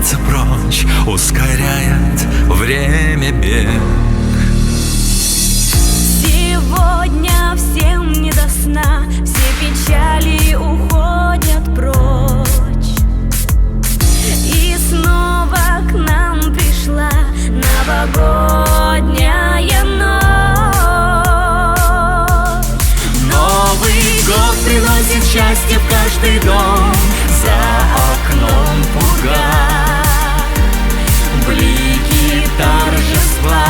мчится прочь, ускоряет время бег. Сегодня всем не до сна, все печали уходят прочь. И снова к нам пришла новогодняя ночь. Новый год приносит счастье в каждый дом. За окном пурга, блики торжества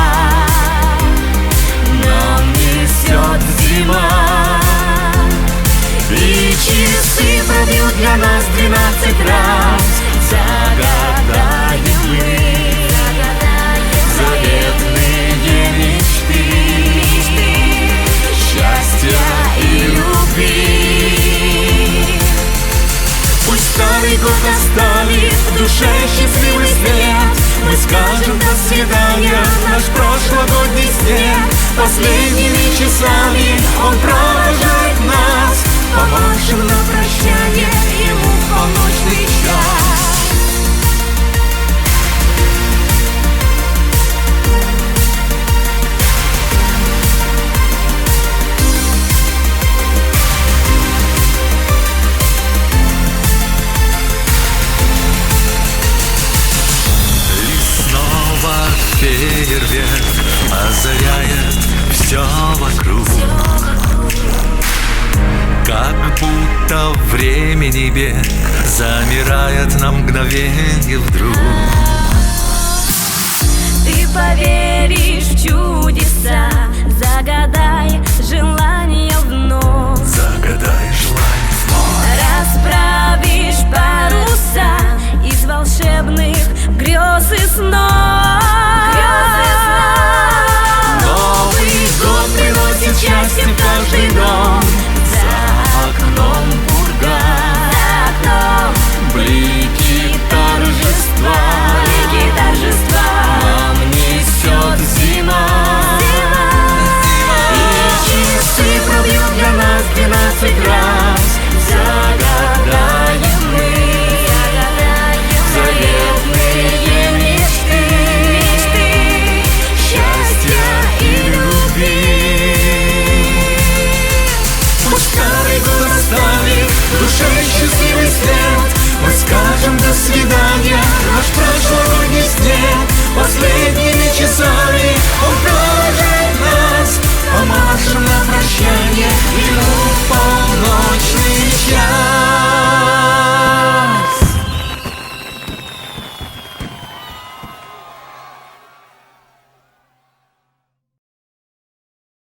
нам несет зима. И часы пробьют для нас 12 раз. Загадаем мы заветные мечты, счастья и любви. Пусть старый год оставит в душе счастливый след. Мы скажем до свидания, наш прошлогодний снег. Последними часами он провожает нас. Помашем на прощание ему в полночный час. Фейерверк озаряет все вокруг, как будто времени бег замирает на мгновенье вдруг. Ты поверишь в чудеса, загадай желание вновь. Загадай желание вновь. Расправишь паруса из волшебных грез и снов. Счастье в каждый дом. За окном пурга, блики торжества